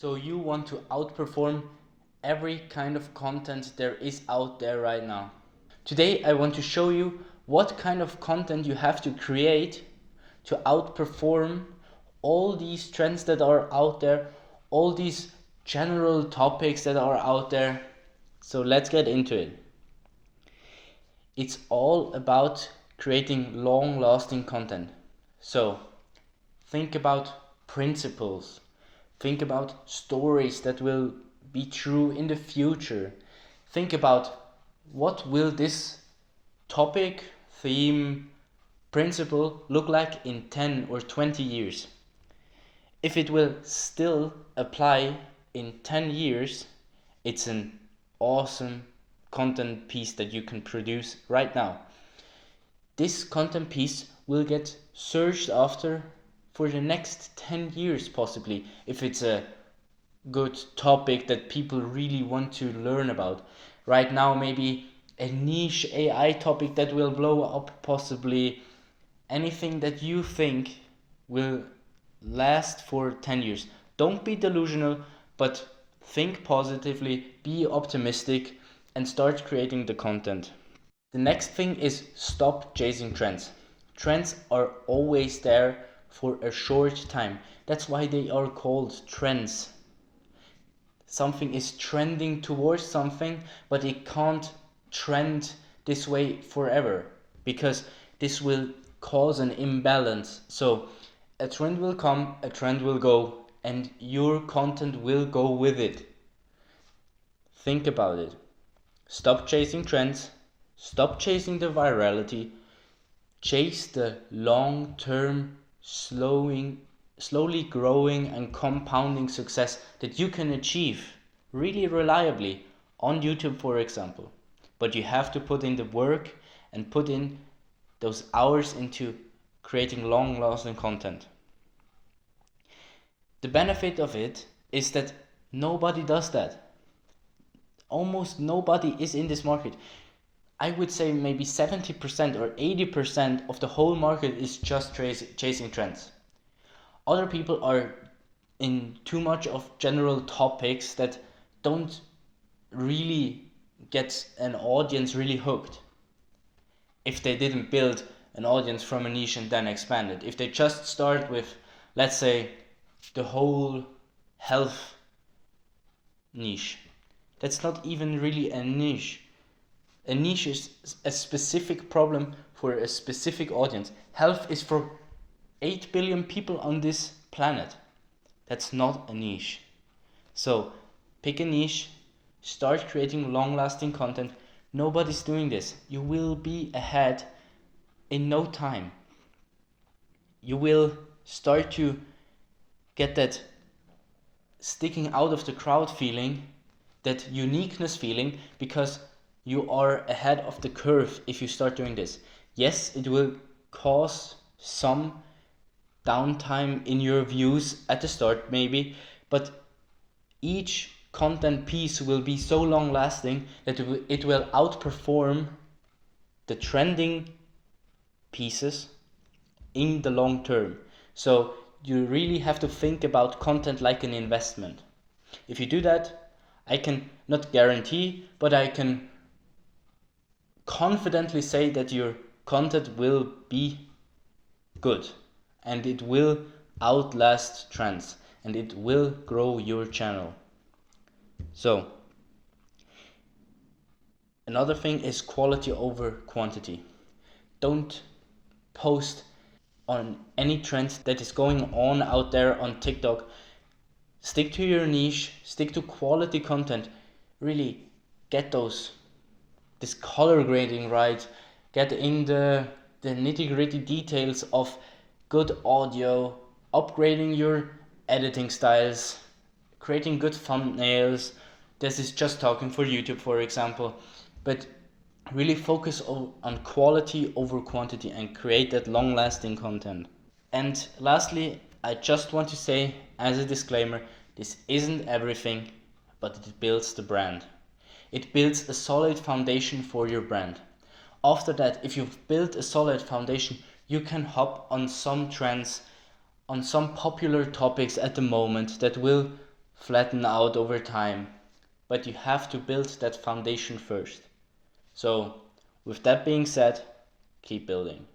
So you want to outperform every kind of content there is out there right now. Today I want to show you what kind of content you have to create to outperform all these trends that are out there, all these general topics that are out there. So let's get into it. It's all about creating long-lasting content. So think about principles. Think about stories that will be true in the future. Think about what will this topic, theme, principle look like in 10 or 20 years. If it will still apply in 10 years, it's an awesome content piece that you can produce right now. This content piece will get searched after for the next 10 years possibly, if it's a good topic that people really want to learn about. Right now maybe a niche AI topic that will blow up, possibly anything that you think will last for 10 years. Don't be delusional, but think positively, be optimistic, and start creating the content. The next thing is stop chasing trends. Trends are always there for a short time. That's why they are called trends. Something is trending towards something, but it can't trend this way forever, because this will cause an imbalance. So a trend will come, a trend will go, and your content will go with it. Think about it. Stop chasing trends, stop chasing the virality, chase the long-term, slowly growing and compounding success that you can achieve really reliably on YouTube, for example. But you have to put in the work and put in those hours into creating long-lasting content. The benefit of it is that nobody does that. Almost nobody is in this market. I would say maybe 70% or 80% of the whole market is just chasing trends. Other people are in too much of general topics that don't really get an audience really hooked. If they didn't build an audience from a niche and then expand it. If they just start with, let's say, the whole health niche. That's not even really a niche. A niche is a specific problem for a specific audience. Health is for 8 billion people on this planet. That's not a niche. So pick a niche, start creating long-lasting content. Nobody's doing this. You will be ahead in no time. You will start to get that sticking out of the crowd feeling, that uniqueness feeling, because you are ahead of the curve if you start doing this. Yes, it will cause some downtime in your views at the start maybe, but each content piece will be so long lasting that it will outperform the trending pieces in the long term. So you really have to think about content like an investment. If you do that, I can not guarantee, but I can confidently say that your content will be good and it will outlast trends and it will grow your channel. So another thing is quality over quantity. Don't post on any trend that is going on out there on TikTok. Stick to your niche, stick to quality content. Really get this color grading right. Get in the nitty-gritty details of good audio, upgrading your editing styles, creating good thumbnails. This is just talking for YouTube, for example. But really focus on quality over quantity and create that long-lasting content. And lastly, I just want to say as a disclaimer, this isn't everything, but it builds the brand. It builds a solid foundation for your brand. After that, if you've built a solid foundation, you can hop on some trends, on some popular topics at the moment that will flatten out over time, but you have to build that foundation first. So with that being said, keep building.